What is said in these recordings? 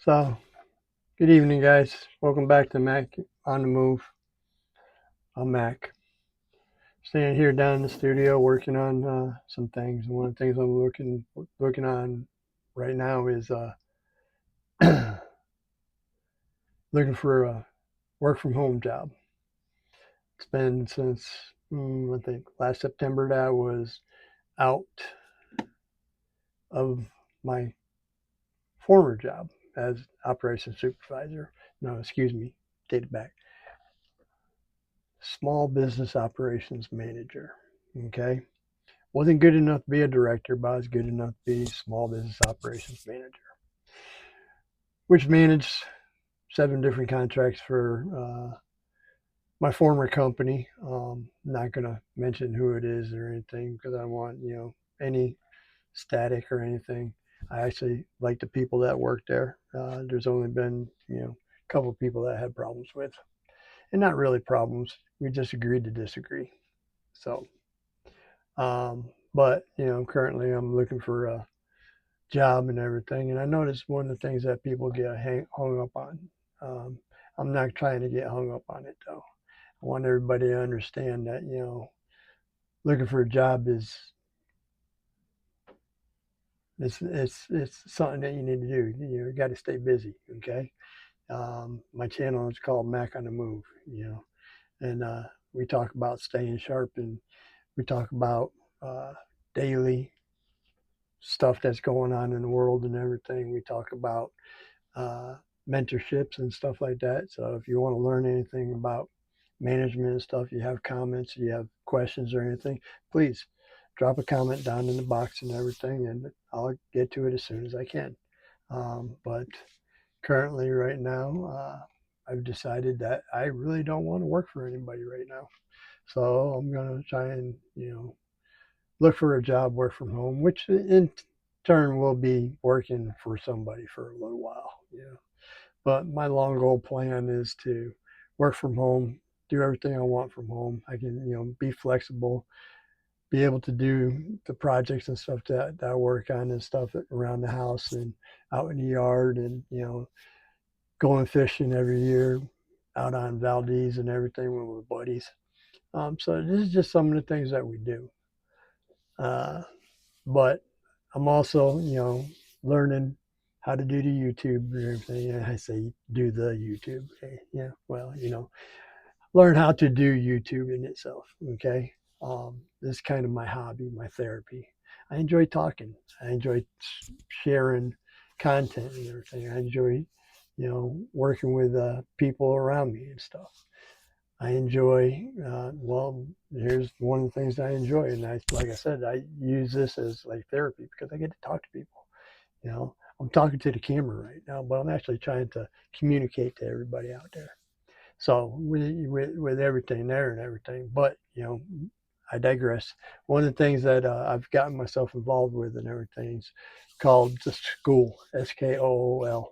So, good evening, guys. Welcome back to Mac on the Move. I'm Mac. Staying here down in the studio working on some things. One of the things I'm looking on right now is looking for a work from home job. It's been since I think last September that I was out of my former job as operations supervisor. No, excuse me, take it back. Small business operations manager. Okay. Wasn't good enough to be a director, but I was good enough to be small business operations manager, which managed 7 different contracts for my former company. Not going to mention who it is or anything because I don't want any static or anything. I actually like the people that work there. There's only been a couple of people that I had problems with, and not really problems. We just agreed to disagree. So, but currently I'm looking for a job and everything. And I noticed one of the things that people get hung up on. Um, I'm not trying to get hung up on it though. I want everybody to understand that looking for a job is it's something that you need to do. You got to stay busy. Okay. My channel is called Mac on the Move. And we talk about staying sharp, and we talk about uh, daily stuff that's going on in the world and everything. We talk about uh, mentorships and stuff like that. So if you want to learn anything about management and stuff, you have comments, you have questions or anything, please drop a comment down in the box and everything, and I'll get to it as soon as I can. But currently, right now, I've decided that I really don't want to work for anybody right now. So I'm gonna try and look for a job, work from home, which in turn will be working for somebody for a little while. But my long goal plan is to work from home, do everything I want from home. I can, be flexible, be able to do the projects and stuff that I work on and stuff around the house and out in the yard and, going fishing every year out on Valdez and everything with my buddies. So this is just some of the things that we do. Uh, but I'm also, learning how to do the YouTube and everything. And I say do the YouTube. Okay? Yeah. Well, learn how to do YouTube in itself. Okay. This is kind of my hobby, my therapy. I enjoy talking. I enjoy sharing content and everything. I enjoy, working with people around me and stuff. I enjoy, well, here's one of the things I enjoy. And like I said, I use this as like therapy because I get to talk to people. I'm talking to the camera right now, but I'm actually trying to communicate to everybody out there. So with everything there and everything, but I digress. One of the things that I've gotten myself involved with and everything is called the Skool, Skool,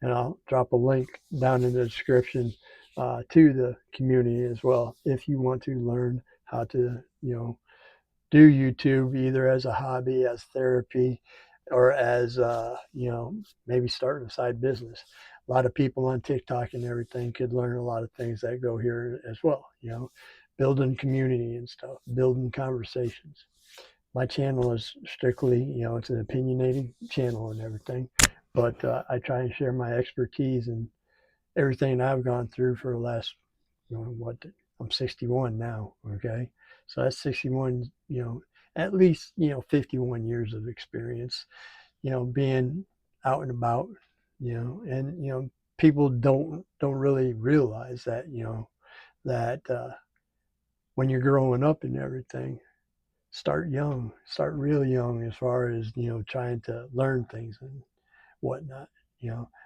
and I'll drop a link down in the description to the community as well if you want to learn how to do YouTube either as a hobby, as therapy, or as maybe starting a side business. A lot of people on TikTok and everything could learn a lot of things that go here as well. Building community and stuff, building conversations. My channel is strictly, it's an opinionated channel and everything, but I try and share my expertise and everything I've gone through for the last, what, I'm 61 now. Okay. So that's 61, at least, 51 years of experience, being out and about, and, people don't really realize that, that when you're growing up and everything, start young, start real young as far as, trying to learn things and whatnot.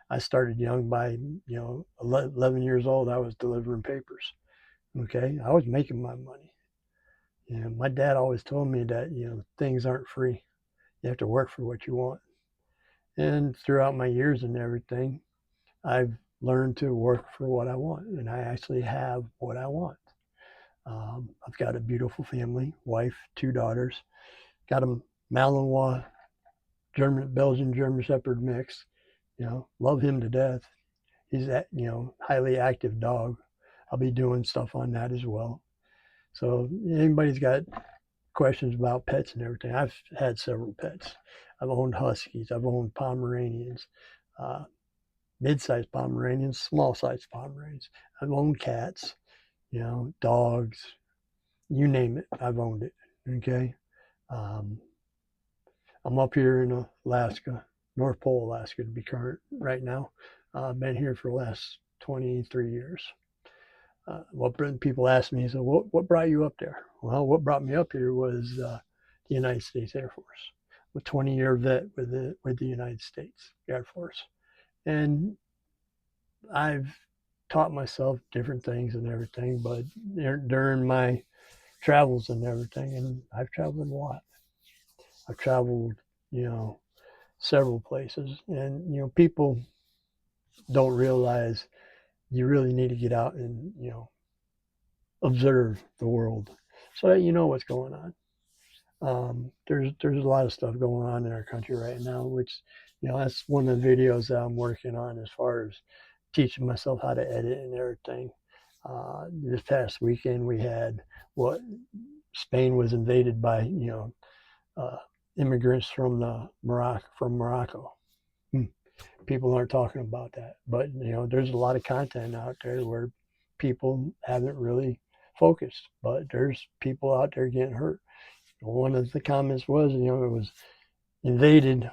I started young by, 11 years old, I was delivering papers. Okay. I was making my money. My dad always told me that, things aren't free. You have to work for what you want. And throughout my years and everything, I've learned to work for what I want. And I actually have what I want. I've got a beautiful family, wife, 2 daughters, got a Malinois Belgian German Shepherd mix, love him to death. He's a highly active dog. I'll be doing stuff on that as well. So anybody's got questions about pets and everything, I've had several pets. I've owned huskies. I've owned Pomeranians, uh, mid-sized Pomeranians, small-sized Pomeranians. I've owned cats, dogs, you name it. I've owned it. Okay. Um, I'm up here in Alaska, North Pole, Alaska, to be current right now. I've been here for the last 23 years. What people ask me, so what brought you up there? Well, what brought me up here was the United States Air Force. I'm a 20-year vet with the United States Air Force, and I've taught myself different things and everything. But during my travels and everything, and I've traveled a lot. I've traveled, you know, several places, and people don't realize you really need to get out and observe the world so that you know what's going on. There's a lot of stuff going on in our country right now, which that's one of the videos that I'm working on as far as teaching myself how to edit and everything. This past weekend we had what Spain was invaded by uh, immigrants from Morocco. People aren't talking about that, but there's a lot of content out there where people haven't really focused, but there's people out there getting hurt. One of the comments was, it was invaded.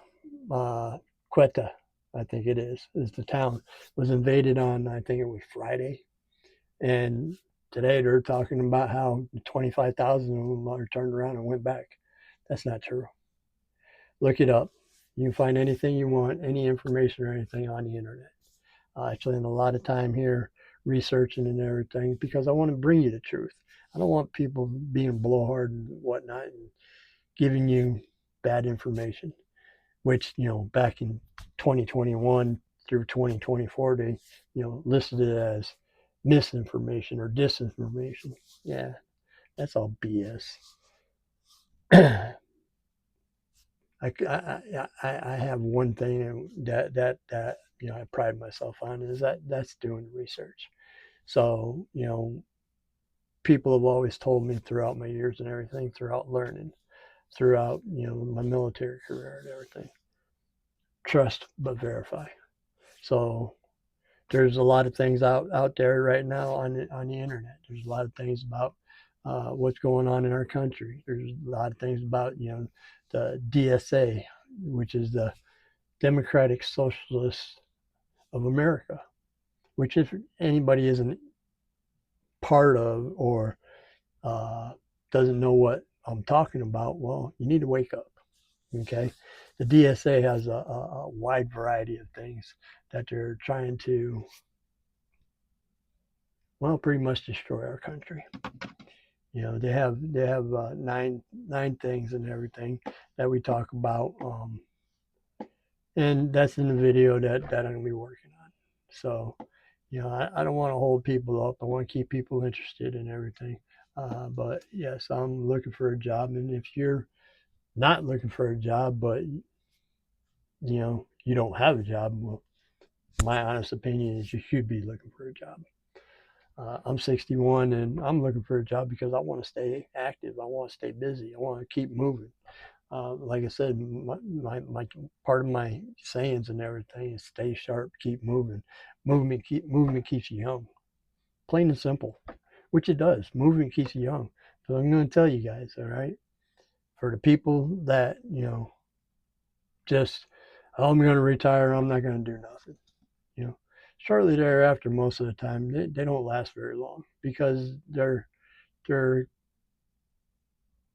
Quetta, I think is the town, was invaded on, I think it was Friday, and today they're talking about how 25,000 of them are turned around and went back. That's not true. Look it up. You can find anything you want, any information or anything on the internet. I spend a lot of time here researching and everything because I want to bring you the truth. I don't want people being blowhard and whatnot and giving you bad information, which, back in 2021 through 2024, they, listed it as misinformation or disinformation. Yeah, that's all BS. I have one thing that I pride myself on is that's doing research. So people have always told me throughout my years and everything, throughout learning, throughout my military career and everything, trust but verify. So there's a lot of things out there right now on the internet. There's a lot of things about what's going on in our country. There's a lot of things about the DSA, which is the Democratic Socialists of America, which if anybody isn't part of or uh, doesn't know what I'm talking about, well, you need to wake up. Okay, the DSA has a wide variety of things that they're trying to, well, pretty much destroy our country. They have nine things and everything that we talk about, and that's in the video that I'm gonna be working on. So, I don't want to hold people up. I want to keep people interested in everything. But yes, I'm looking for a job, and if you're not looking for a job, but you don't have a job, well, my honest opinion is you should be looking for a job. I'm 61 and I'm looking for a job because I want to stay active. I want to stay busy. I want to keep moving. Like I said, my part of my sayings and everything is stay sharp, keep moving. Movement keeps you young. Plain and simple, which it does. Movement keeps you young. So I'm going to tell you guys, all right, for the people that just, oh, I'm going to retire, I'm not going to do nothing. Shortly thereafter, most of the time, they don't last very long because they're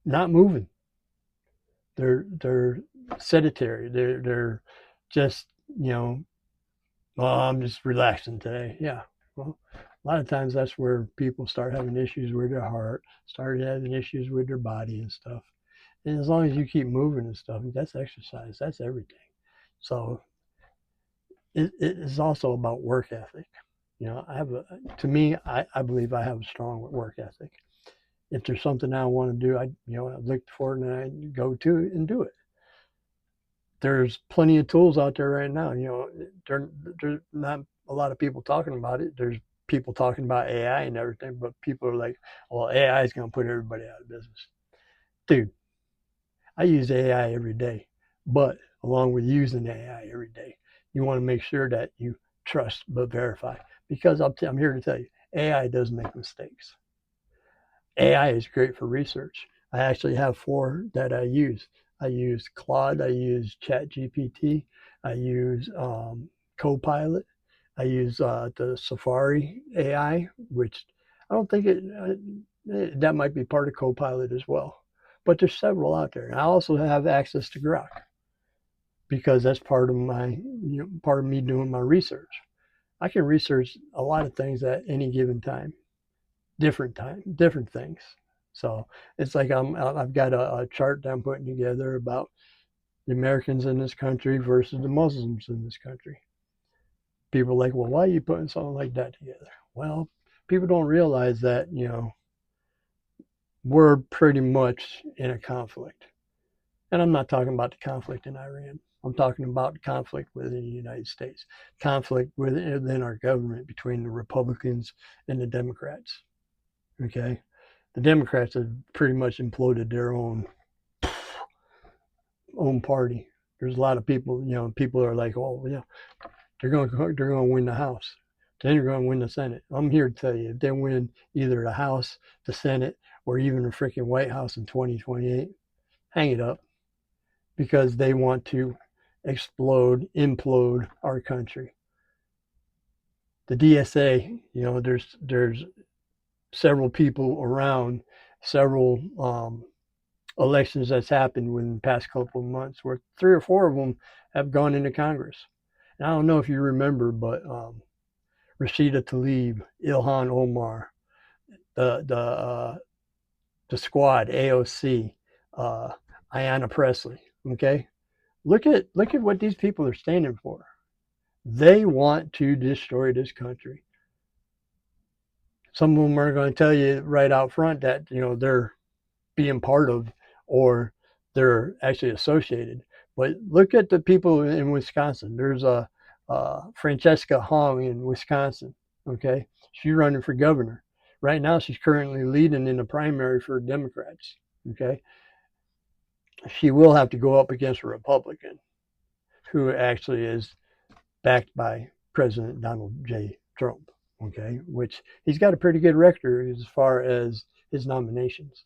not moving. They're sedentary. They're just oh, I'm just relaxing today. Yeah. Well, a lot of times that's where people start having issues with their heart, start having issues with their body and stuff. And as long as you keep moving and stuff, that's exercise. That's everything. So it is also about work ethic. To me, I believe I have a strong work ethic. If there's something I want to do, I look for it and I go to and do it. there's plenty of tools out there right now. There's not a lot of people talking about it. There's people talking about AI and everything, but people are like, well, AI is going to put everybody out of business. Dude, I use AI every day, but along with using AI every day, you want to make sure that you trust but verify, because I'm here to tell you, AI does make mistakes. AI is great for research. I actually have four that I use. I use Claude, I use ChatGPT, I use Copilot, I use the Safari AI, which I don't think that might be part of Copilot as well. But there's several out there. And I also have access to Grok because that's part of part of me doing my research. I can research a lot of things at any given time, different things. So it's like I've got a chart that I'm putting together about the Americans in this country versus the Muslims in this country. People are like, well, why are you putting something like that together? Well, people don't realize that, we're pretty much in a conflict. And I'm not talking about the conflict in Iran. I'm talking about conflict within the United States, conflict within our government between the Republicans and the Democrats. Okay. The Democrats have pretty much imploded their own party. There's a lot of people, people are like, oh yeah, they're going to win the House. Then they're going to win the Senate. I'm here to tell you, if they win either the House, the Senate, or even the freaking White House in 2028, hang it up, because they want to implode our country. The DSA, there's several people around, several elections that's happened within the past couple of months, where 3 or 4 of them have gone into Congress. And I don't know if you remember, but Rashida Tlaib, Ilhan Omar, the squad, AOC, Ayanna Pressley. Okay, look at what these people are standing for. They want to destroy this country. Some of them are going to tell you right out front that they're being part of, or they're actually associated. But look at the people in Wisconsin. There's a Francesca Hong in Wisconsin. Okay, she's running for governor right now. She's currently leading in the primary for Democrats. Okay, she will have to go up against a Republican who actually is backed by President Donald J. Trump. Okay, which he's got a pretty good record as far as his nominations.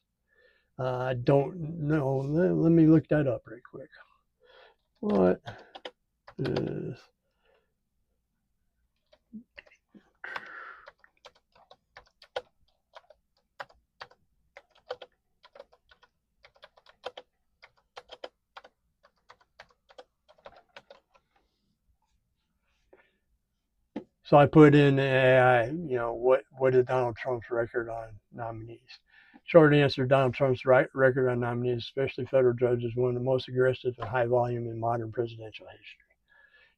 I don't know. Let me look that up right quick. What is so I put in AI, what is Donald Trump's record on nominees? Short answer, Donald Trump's record on nominees, especially federal judges, is one of the most aggressive and high volume in modern presidential history.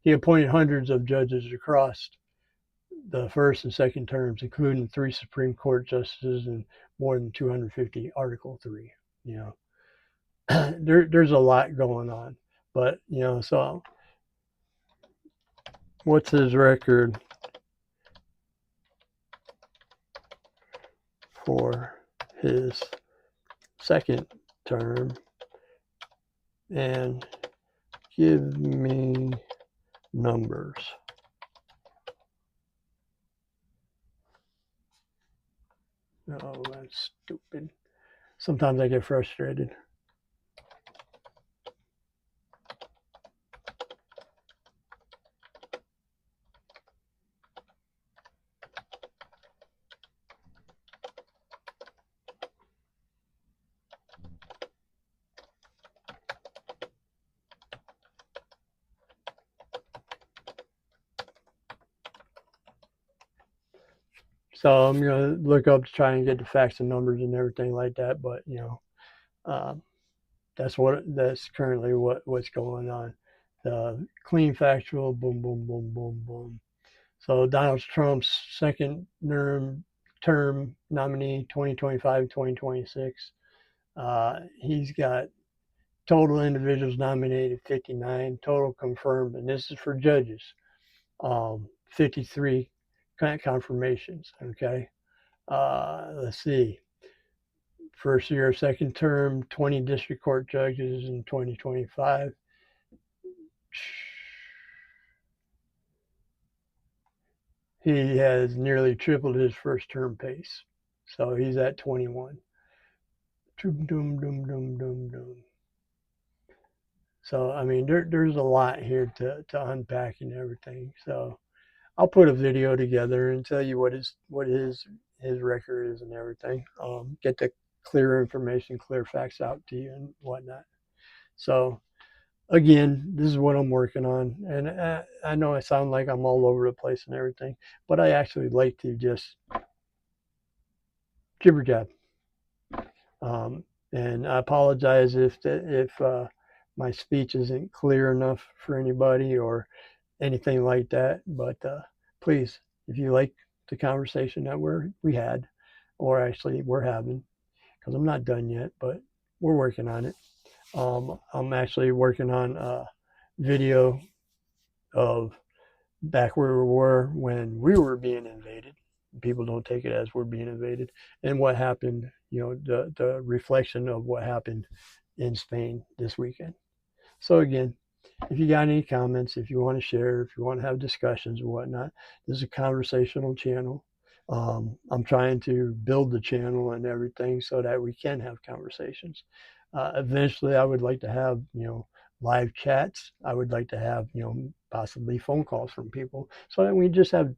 He appointed hundreds of judges across the first and second terms, including 3 Supreme Court justices and more than 250 Article 3. There's a lot going on. But, so what's his record for his second term? And give me numbers. Oh, that's stupid. Sometimes I get frustrated. So I'm going to look up to try and get the facts and numbers and everything like that. But, um, that's currently what's going on. The clean factual, boom, boom, boom, boom, boom. So Donald Trump's second term nominee, 2025, 2026. He's got Total individuals nominated 59, total confirmed, and this is for judges. 53 confirmations. Okay, let's see. First year, second term, 20 district court judges in 2025. He has nearly tripled his first term pace. So he's at 21. Doom, doom, doom, doom, doom, doom. So, I mean, there's a lot here to unpack and everything. So I'll put a video together and tell you what his record is and everything. Get the clear information, clear facts out to you and whatnot. So again, this is what I'm working on, and I know I sound like I'm all over the place and everything, but I actually like to just jibber jab. And I apologize if my speech isn't clear enough for anybody or anything like that. But please, if you like the conversation that we had, or actually we're having, because I'm not done yet, but we're working on it. I'm actually working on a video of back where we were when we were being invaded. People don't take it as we're being invaded, and what happened. You know, the reflection of what happened in Spain this weekend. So again, if you got any comments, if you want to share, if you want to have discussions or whatnot, this is a conversational channel. I'm trying to build the channel and everything so that we can have conversations. Eventually, I would like to have, live chats. I would like to have, possibly phone calls from people so that we just have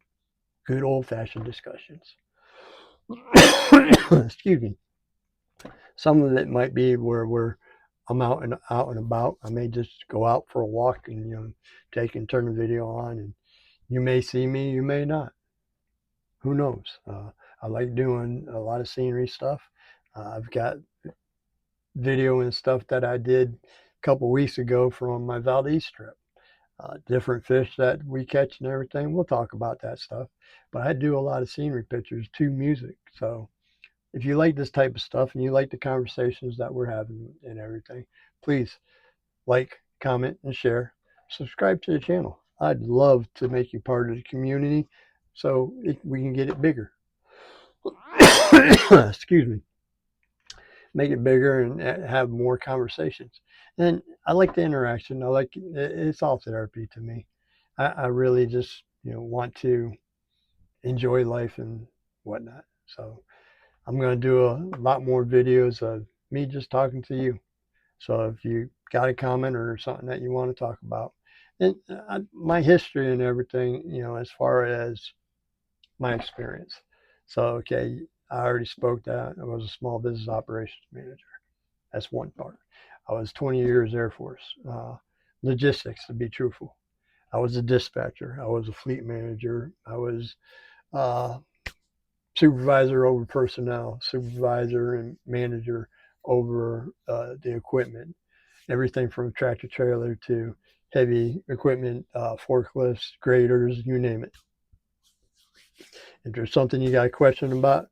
good old-fashioned discussions. Excuse me. Some of it might be where I'm out and about. I may just go out for a walk and turn the video on, and you may see me, you may not. Who knows? I like doing a lot of scenery stuff. I've got video and stuff that I did a couple weeks ago from my Valdez trip. Different fish that we catch and everything. We'll talk about that stuff. But I do a lot of scenery pictures to music. So if you like this type of stuff and you like the conversations that we're having and everything, please like, comment, and share. Subscribe to the channel. I'd love to make you part of the community so we can get it bigger. Excuse me. Make it bigger and have more conversations. And I like the interaction. I like it's all therapy to me. I really just want to enjoy life and whatnot. So I'm going to do a lot more videos of me just talking to you. So if you got a comment or something that you want to talk about, and my history and everything, as far as my experience. So, okay, I already spoke that. I was a small business operations manager. That's one part. I was 20 years Air Force, logistics to be truthful. I was a dispatcher. I was a fleet manager. I was uh, supervisor over personnel, supervisor and manager over the equipment, everything from tractor trailer to heavy equipment, forklifts, graders, you name it. If there's something you got a question about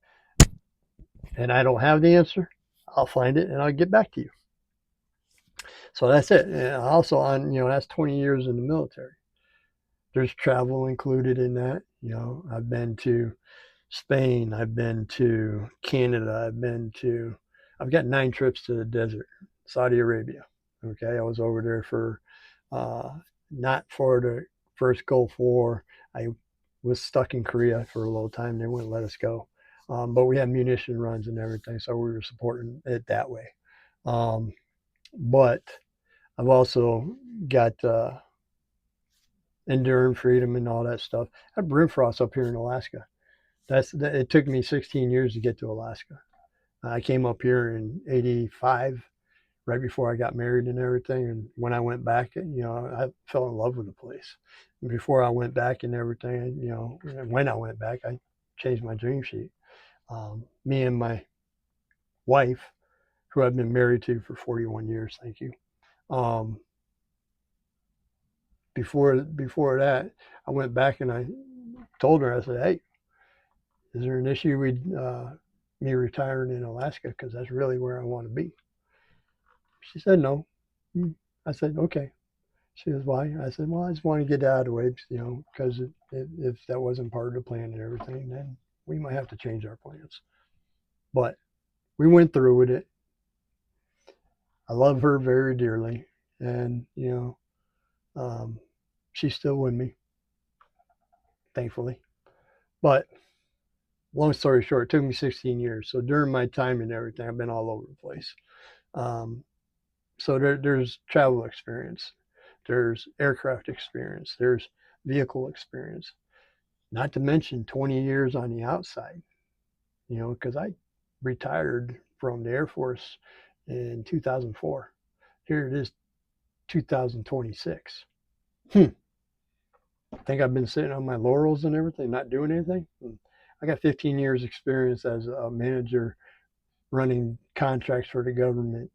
and I don't have the answer, I'll find it and I'll get back to you. So that's it. And also that's 20 years in the military. There's travel included in that. I've been to Spain, I've been to Canada, I've got 9 trips to the desert, Saudi Arabia. Okay, I was over there for not for the first Gulf War. I was stuck in Korea for a little time. They wouldn't let us go. But we had munition runs and everything, so we were supporting it that way. But I've also got Enduring Freedom and all that stuff. I have Brimfrost up here in Alaska. It took me 16 years to get to Alaska. I came up here in '85, right before I got married and everything. And when I went back, I fell in love with the place. And before I went back and everything, when I went back, I changed my dream sheet. Me and my wife, who I've been married to for 41 years, thank you. Before that, I went back and I told her, I said, hey, is there an issue with me retiring in Alaska? Because that's really where I want to be. She said no. I said, okay. She goes, why? I said, well, I just want to get out of the way, because if that wasn't part of the plan and everything, then we might have to change our plans. But we went through with it. I love her very dearly, and she's still with me, thankfully. But long story short, it took me 16 years. So during my time and everything, I've been all over the place. Um, so there's travel experience, there's aircraft experience, there's vehicle experience, not to mention 20 years on the outside, because I retired from the Air Force in 2004. Here it is, 2026. I think I've been sitting on my laurels and everything, not doing anything. I got 15 years experience as a manager running contracts for the government,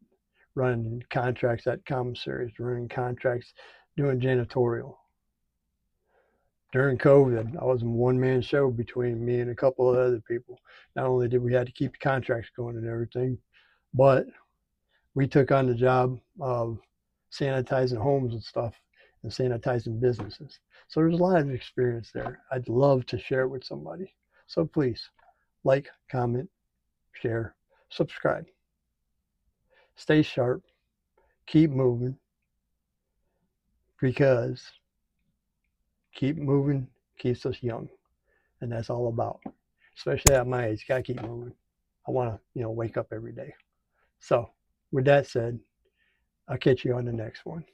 running contracts at commissaries, running contracts, doing janitorial. During COVID, I was a one-man show between me and a couple of other people. Not only did we have to keep the contracts going and everything, but we took on the job of sanitizing homes and stuff and sanitizing businesses. So there's a lot of experience there. I'd love to share it with somebody. So please like, comment, share, subscribe. Stay sharp, keep moving, because keep moving keeps us young. And that's all about. Especially at my age, gotta keep moving. I wanna, wake up every day. So with that said, I'll catch you on the next one.